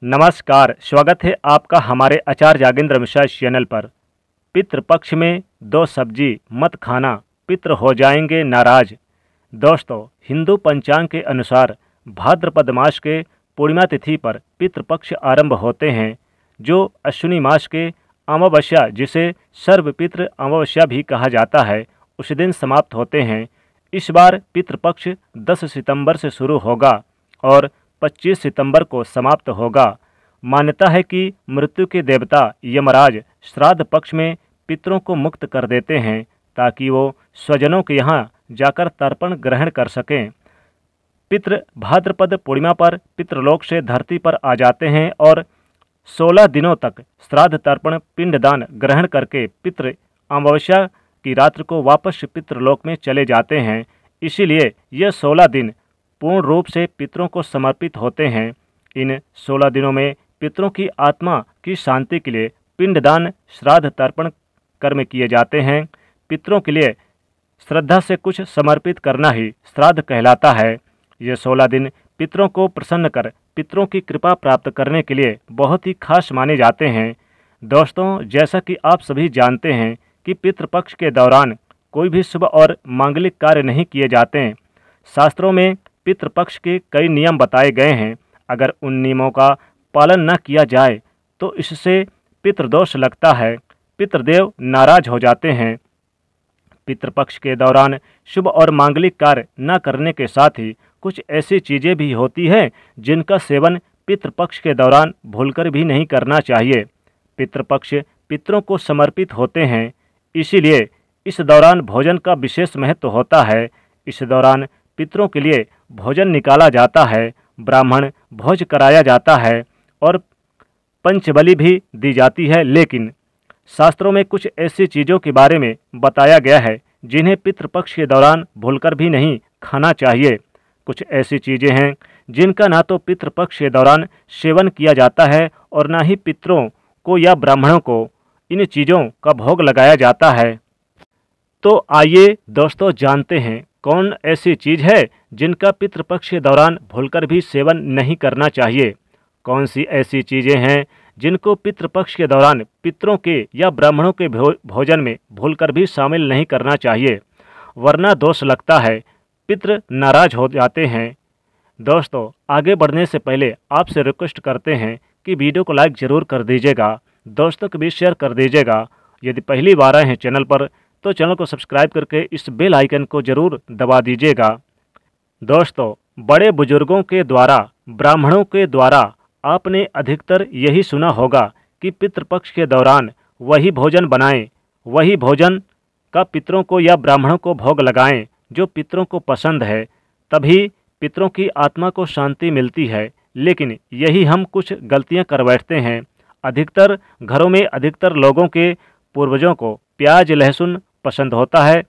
नमस्कार, स्वागत है आपका हमारे आचार्य जागेंद्र मिश्रा चैनल पर। पितृपक्ष में 2 सब्जी मत खाना, पितृ हो जाएंगे नाराज। दोस्तों, हिंदू पंचांग के अनुसार भाद्रपद मास के पूर्णिमा तिथि पर पितृपक्ष आरंभ होते हैं, जो अश्विनी मास के अमावस्या, जिसे सर्वपितृ अमावस्या भी कहा जाता है, उस दिन समाप्त होते हैं। इस बार पितृपक्ष 10 सितंबर से शुरू होगा और 25 सितंबर को समाप्त होगा। मान्यता है कि मृत्यु के देवता यमराज श्राद्ध पक्ष में पितरों को मुक्त कर देते हैं ताकि वो स्वजनों के यहाँ जाकर तर्पण ग्रहण कर सकें। पितृ भाद्रपद पूर्णिमा पर पितृलोक से धरती पर आ जाते हैं और 16 दिनों तक श्राद्ध तर्पण पिंडदान ग्रहण करके पितृ अमावस्या की रात्रि को वापस पितृलोक में चले जाते हैं। इसीलिए यह 16 दिन पूर्ण रूप से पितरों को समर्पित होते हैं। इन 16 दिनों में पितरों की आत्मा की शांति के लिए पिंडदान श्राद्ध तर्पण कर्म किए जाते हैं। पितरों के लिए श्रद्धा से कुछ समर्पित करना ही श्राद्ध कहलाता है। ये 16 दिन पितरों को प्रसन्न कर पितरों की कृपा प्राप्त करने के लिए बहुत ही खास माने जाते हैं। दोस्तों, जैसा कि आप सभी जानते हैं कि पितृपक्ष के दौरान कोई भी शुभ और मांगलिक कार्य नहीं किए जाते हैं। शास्त्रों में पितृपक्ष के कई नियम बताए गए हैं। अगर उन नियमों का पालन न किया जाए तो इससे पितृदोष लगता है, पितृदेव नाराज हो जाते हैं। पितृपक्ष के दौरान शुभ और मांगलिक कार्य न करने के साथ ही कुछ ऐसी चीज़ें भी होती हैं जिनका सेवन पितृपक्ष के दौरान भूलकर भी नहीं करना चाहिए। पितृपक्ष पितरों को समर्पित होते हैं, इसीलिए इस दौरान भोजन का विशेष महत्व होता है। इस दौरान पितरों के लिए भोजन निकाला जाता है, ब्राह्मण भोज कराया जाता है और पंचबलि भी दी जाती है। लेकिन शास्त्रों में कुछ ऐसी चीज़ों के बारे में बताया गया है जिन्हें पितृपक्ष के दौरान भूलकर भी नहीं खाना चाहिए। कुछ ऐसी चीज़ें हैं जिनका ना तो पितृपक्ष के दौरान सेवन किया जाता है और ना ही पितरों को या ब्राह्मणों को इन चीज़ों का भोग लगाया जाता है। तो आइए दोस्तों, जानते हैं कौन ऐसी चीज़ है जिनका पितृपक्ष के दौरान भूलकर भी सेवन नहीं करना चाहिए। कौन सी ऐसी चीज़ें हैं जिनको पितृपक्ष के दौरान पितरों के या ब्राह्मणों के भोजन में भूलकर भी शामिल नहीं करना चाहिए, वरना दोष लगता है, पितृ नाराज हो जाते हैं। दोस्तों, आगे बढ़ने से पहले आपसे रिक्वेस्ट करते हैं कि वीडियो को लाइक ज़रूर कर दीजिएगा, दोस्तों के बीच शेयर कर दीजिएगा। यदि पहली बार आए हैं चैनल पर तो चैनल को सब्सक्राइब करके इस बेल आइकन को ज़रूर दबा दीजिएगा। दोस्तों, बड़े बुजुर्गों के द्वारा, ब्राह्मणों के द्वारा आपने अधिकतर यही सुना होगा कि पितृपक्ष के दौरान वही भोजन बनाएं, वही भोजन का पितरों को या ब्राह्मणों को भोग लगाएं जो पितरों को पसंद है, तभी पितरों की आत्मा को शांति मिलती है। लेकिन यही हम कुछ गलतियां कर बैठते हैं। अधिकतर घरों में अधिकतर लोगों के पूर्वजों को प्याज लहसुन पसंद होता है,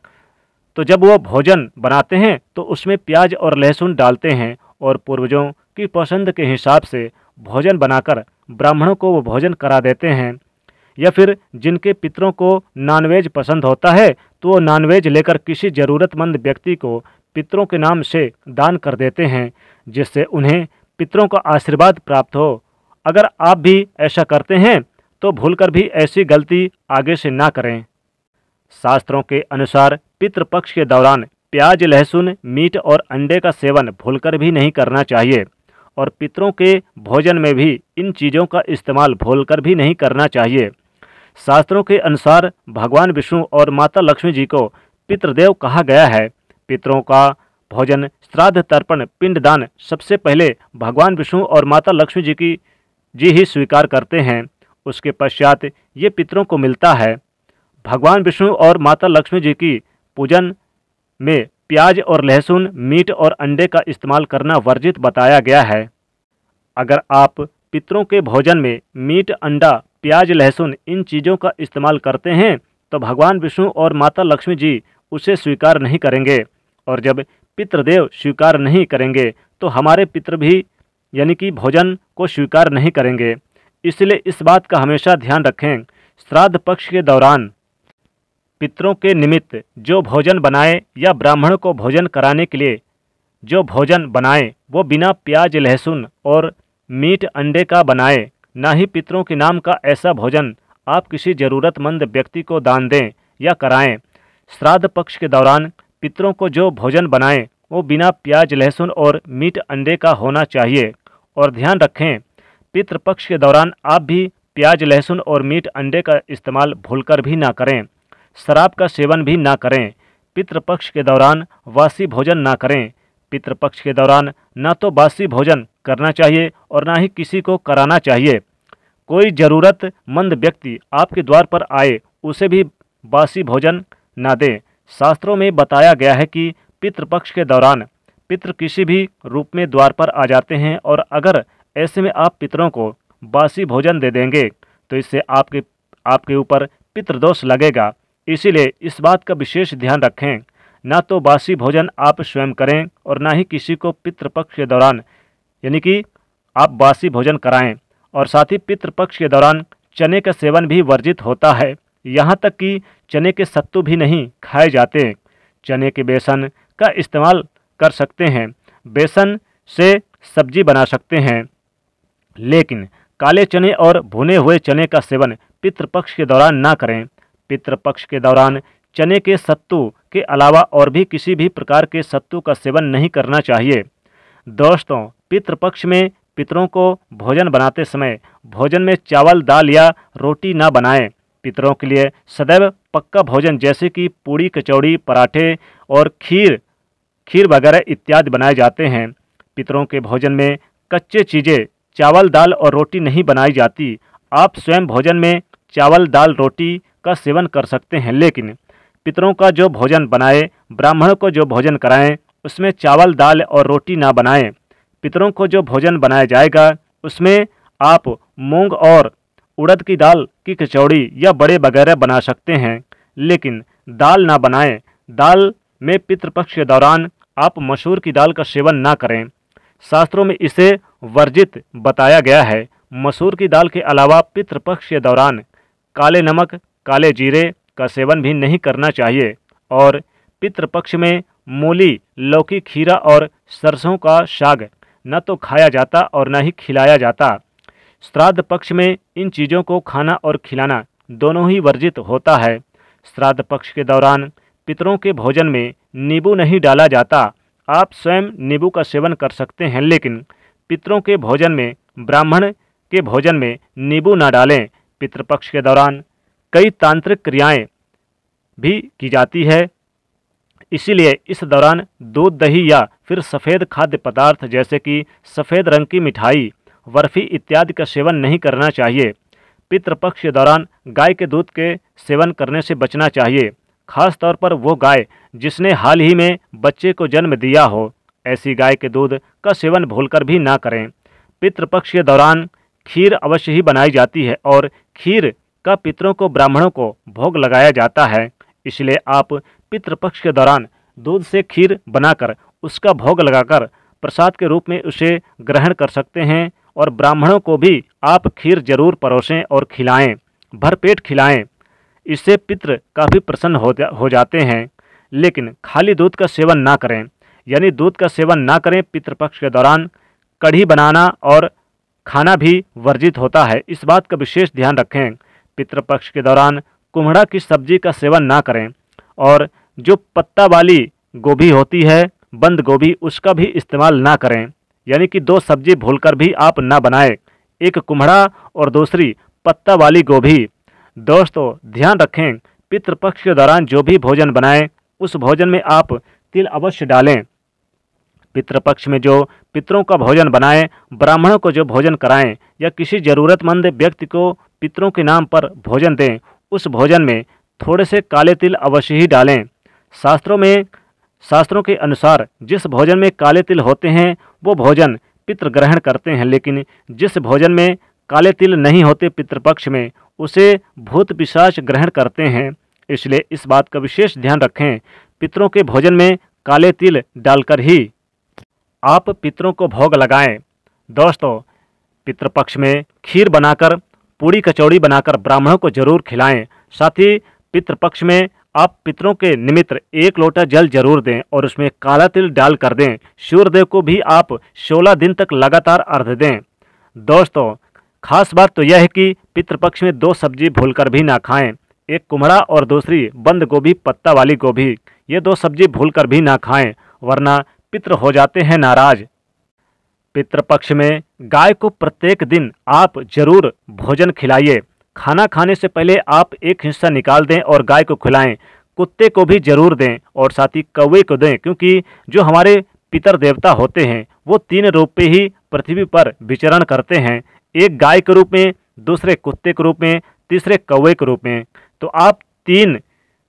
तो जब वो भोजन बनाते हैं तो उसमें प्याज और लहसुन डालते हैं और पूर्वजों की पसंद के हिसाब से भोजन बनाकर ब्राह्मणों को वो भोजन करा देते हैं। या फिर जिनके पितरों को नॉनवेज पसंद होता है तो वो नॉनवेज लेकर किसी ज़रूरतमंद व्यक्ति को पितरों के नाम से दान कर देते हैं, जिससे उन्हें पितरों का आशीर्वाद प्राप्त हो। अगर आप भी ऐसा करते हैं तो भूलकर भी ऐसी गलती आगे से ना करें। शास्त्रों के अनुसार पितृपक्ष के दौरान प्याज लहसुन मीट और अंडे का सेवन भूलकर भी नहीं करना चाहिए और पितरों के भोजन में भी इन चीज़ों का इस्तेमाल भूलकर भी नहीं करना चाहिए। शास्त्रों के अनुसार भगवान विष्णु और माता लक्ष्मी जी को पितृदेव कहा गया है। पितरों का भोजन श्राद्ध तर्पण पिंडदान सबसे पहले भगवान विष्णु और माता लक्ष्मी जी ही स्वीकार करते हैं, उसके पश्चात ये पितरों को मिलता है। भगवान विष्णु और माता लक्ष्मी जी की पूजन में प्याज और लहसुन मीट और अंडे का इस्तेमाल करना वर्जित बताया गया है। अगर आप पितरों के भोजन में मीट अंडा प्याज लहसुन इन चीज़ों का इस्तेमाल करते हैं तो भगवान विष्णु और माता लक्ष्मी जी उसे स्वीकार नहीं करेंगे, और जब पितृदेव स्वीकार नहीं करेंगे तो हमारे पितृ भी यानी कि भोजन को स्वीकार नहीं करेंगे। इसलिए इस बात का हमेशा ध्यान रखें, श्राद्ध पक्ष के दौरान पितरों के निमित्त जो भोजन बनाए या ब्राह्मण को भोजन कराने के लिए जो भोजन बनाए वो बिना प्याज लहसुन और मीट अंडे का बनाएं, ना ही पितरों के नाम का ऐसा भोजन आप किसी जरूरतमंद व्यक्ति को दान दें या कराएं। श्राद्ध पक्ष के दौरान पितरों को जो भोजन बनाएं वो बिना प्याज लहसुन और मीट अंडे का होना चाहिए। और ध्यान रखें, पितृपक्ष के दौरान आप भी प्याज लहसुन और मीट अंडे का इस्तेमाल भूलकर भी ना करें। शराब का सेवन भी ना करें। पितृपक्ष के दौरान वासी भोजन ना करें। पितृपक्ष के दौरान ना तो बासी भोजन करना चाहिए और ना ही किसी को कराना चाहिए। कोई ज़रूरतमंद व्यक्ति आपके द्वार पर आए उसे भी बासी भोजन ना दें। शास्त्रों में बताया गया है कि पितृपक्ष के दौरान पितृ किसी भी रूप में द्वार पर आ जाते हैं और अगर ऐसे में आप पितरों को बासी भोजन दे देंगे तो इससे आपके ऊपर पितृदोष लगेगा। इसीलिए इस बात का विशेष ध्यान रखें, ना तो बासी भोजन आप स्वयं करें और ना ही किसी को पितृपक्ष के दौरान यानी कि आप बासी भोजन कराएं। और साथ ही पितृपक्ष के दौरान चने का सेवन भी वर्जित होता है। यहाँ तक कि चने के सत्तू भी नहीं खाए जाते। चने के बेसन का इस्तेमाल कर सकते हैं, बेसन से सब्जी बना सकते हैं, लेकिन काले चने और भुने हुए चने का सेवन पितृपक्ष के दौरान ना करें। पितृपक्ष के दौरान चने के सत्तू के अलावा और भी किसी भी प्रकार के सत्तू का सेवन नहीं करना चाहिए। दोस्तों, पितृपक्ष में पितरों को भोजन बनाते समय भोजन में चावल दाल या रोटी ना बनाएं। पितरों के लिए सदैव पक्का भोजन जैसे कि पूड़ी कचौड़ी पराठे और खीर वगैरह इत्यादि बनाए जाते हैं। पितरों के भोजन में कच्चे चीज़ें चावल दाल और रोटी नहीं बनाई जाती। आप स्वयं भोजन में चावल दाल रोटी का सेवन कर सकते हैं, लेकिन पितरों का जो भोजन बनाए, ब्राह्मण को जो भोजन कराएं उसमें चावल दाल और रोटी ना बनाएं। पितरों को जो भोजन बनाया जाएगा उसमें आप मूंग और उड़द की दाल की कचौड़ी या बड़े वगैरह बना सकते हैं, लेकिन दाल ना बनाएं। दाल में पितृपक्ष के दौरान आप मसूर की दाल का सेवन ना करें। शास्त्रों में इसे वर्जित बताया गया है। मसूर की दाल के अलावा पितृपक्ष के दौरान काले नमक काले जीरे का सेवन भी नहीं करना चाहिए। और पितृपक्ष में मूली लौकी खीरा और सरसों का साग न तो खाया जाता और न ही खिलाया जाता। श्राद्ध पक्ष में इन चीज़ों को खाना और खिलाना दोनों ही वर्जित होता है। श्राद्ध पक्ष के दौरान पितरों के भोजन में नींबू नहीं डाला जाता। आप स्वयं नींबू का सेवन कर सकते हैं, लेकिन पितरों के भोजन में ब्राह्मण के भोजन में नींबू ना डालें। पितृपक्ष के दौरान कई तांत्रिक क्रियाएं भी की जाती है, इसीलिए इस दौरान दूध दही या फिर सफ़ेद खाद्य पदार्थ जैसे कि सफ़ेद रंग की मिठाई बर्फ़ी इत्यादि का सेवन नहीं करना चाहिए। पितृपक्ष के दौरान गाय के दूध के सेवन करने से बचना चाहिए, खास तौर पर वो गाय जिसने हाल ही में बच्चे को जन्म दिया हो। ऐसी गाय के दूध का सेवन भूलकर भी ना करें। पितृपक्ष के दौरान खीर अवश्य ही बनाई जाती है और खीर का पितरों को ब्राह्मणों को भोग लगाया जाता है। इसलिए आप पितृपक्ष के दौरान दूध से खीर बनाकर उसका भोग लगाकर प्रसाद के रूप में उसे ग्रहण कर सकते हैं और ब्राह्मणों को भी आप खीर जरूर परोसें और खिलाएं, भरपेट खिलाएं। इससे पितृ काफ़ी प्रसन्न हो जाते हैं। लेकिन खाली दूध का सेवन ना करें, यानी दूध का सेवन ना करें। पितृपक्ष के दौरान कढ़ी बनाना और खाना भी वर्जित होता है, इस बात का विशेष ध्यान रखें। पितृपक्ष के दौरान कुम्हड़ा की सब्जी का सेवन ना करें और जो पत्ता वाली गोभी होती है बंद गोभी, उसका भी इस्तेमाल ना करें। यानी कि दो सब्जी भूलकर भी आप ना बनाएं, एक कुम्हड़ा और दूसरी पत्ता वाली गोभी। दोस्तों, ध्यान रखें, पितृपक्ष के दौरान जो भी भोजन बनाएं उस भोजन में आप तिल अवश्य डालें। पितृपक्ष में जो पितरों का भोजन बनाएं, ब्राह्मणों को जो भोजन कराएं या किसी ज़रूरतमंद व्यक्ति को पितरों के नाम पर भोजन दें, उस भोजन में थोड़े से काले तिल अवश्य ही डालें। शास्त्रों के अनुसार जिस भोजन में काले तिल होते हैं वो भोजन पितृ ग्रहण करते हैं, लेकिन जिस भोजन में काले तिल नहीं होते पितृपक्ष में उसे भूत पिशाच ग्रहण करते हैं। इसलिए इस बात का विशेष ध्यान रखें, पितरों के भोजन में काले तिल डालकर ही आप पितरों को भोग लगाएं। दोस्तों, पितृपक्ष में खीर बनाकर पूड़ी कचौड़ी बनाकर ब्राह्मणों को जरूर खिलाएं। साथ ही पितृपक्ष में आप पितरों के निमित्त 1 लोटा जल जरूर दें और उसमें काला तिल डाल कर दें। सूर्यदेव को भी आप 16 दिन तक लगातार अर्घ्य दें। दोस्तों खास बात तो यह है कि पितृपक्ष में 2 सब्जी भूलकर भी ना खाएं। एक कुम्हड़ा और दूसरी बंद गोभी पत्ता वाली गोभी। ये 2 सब्जी भूलकर भी ना खाएं, वरना पितृ हो जाते हैं नाराज। पितृपक्ष में गाय को प्रत्येक दिन आप जरूर भोजन खिलाइए। खाना खाने से पहले आप एक हिस्सा निकाल दें और गाय को खिलाएं। कुत्ते को भी जरूर दें और साथ ही कौवे को दें, क्योंकि जो हमारे पितर देवता होते हैं वो 3 रूप में ही पृथ्वी पर विचरण करते हैं। एक गाय के रूप में, दूसरे कुत्ते के रूप में, तीसरे कौवे के रूप में। तो आप 3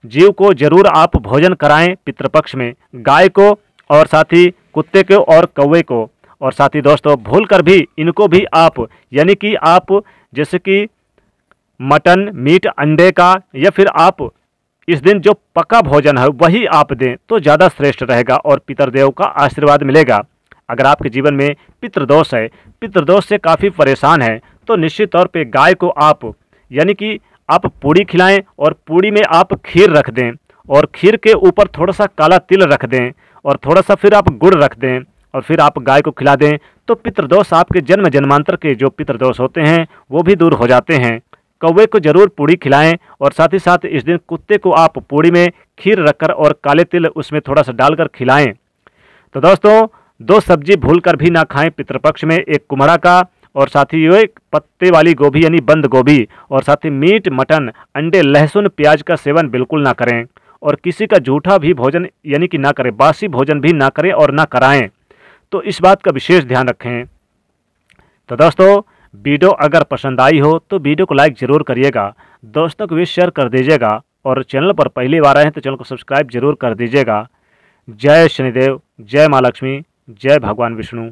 जीव को जरूर आप भोजन कराएं पितृपक्ष में, गाय को और साथ ही कुत्ते को और कौवे को। और साथ ही दोस्तों भूल कर भी इनको भी आप, यानी कि आप जैसे कि मटन, मीट, अंडे का, या फिर आप इस दिन जो पका भोजन है वही आप दें तो ज़्यादा श्रेष्ठ रहेगा और पितरदेव का आशीर्वाद मिलेगा। अगर आपके जीवन में पितृदोष है, पितृदोष से काफ़ी परेशान है, तो निश्चित तौर पे गाय को आप, यानी कि आप पूड़ी खिलाएं और पूड़ी में आप खीर रख दें और खीर के ऊपर थोड़ा सा काला तिल रख दें और थोड़ा सा फिर आप गुड़ रख दें और फिर आप गाय को खिला दें, तो पितृदोष, आपके जन्म जन्मांतर के जो पितृदोष होते हैं वो भी दूर हो जाते हैं। कौवे को जरूर पूड़ी खिलाएं और साथ ही साथ इस दिन कुत्ते को आप पूड़ी में खीर रखकर और काले तिल उसमें थोड़ा सा डालकर खिलाएं। तो दोस्तों 2 सब्जी भूलकर भी ना खाएं पितृपक्ष में, एक कुम्हड़ा का और साथ ही एक पत्ते वाली गोभी यानी बंद गोभी, और साथ ही मीट, मटन, अंडे, लहसुन, प्याज का सेवन बिल्कुल ना करें और किसी का झूठा भी भोजन यानी कि ना करें, बासी भोजन भी ना करें और ना कराएं। तो इस बात का विशेष ध्यान रखें। तो दोस्तों वीडियो अगर पसंद आई हो तो वीडियो को लाइक ज़रूर करिएगा, दोस्तों को भी शेयर कर दीजिएगा और चैनल पर पहली बार आए हैं तो चैनल को सब्सक्राइब जरूर कर दीजिएगा। जय शनिदेव, जय माँ लक्ष्मी, जय भगवान विष्णु।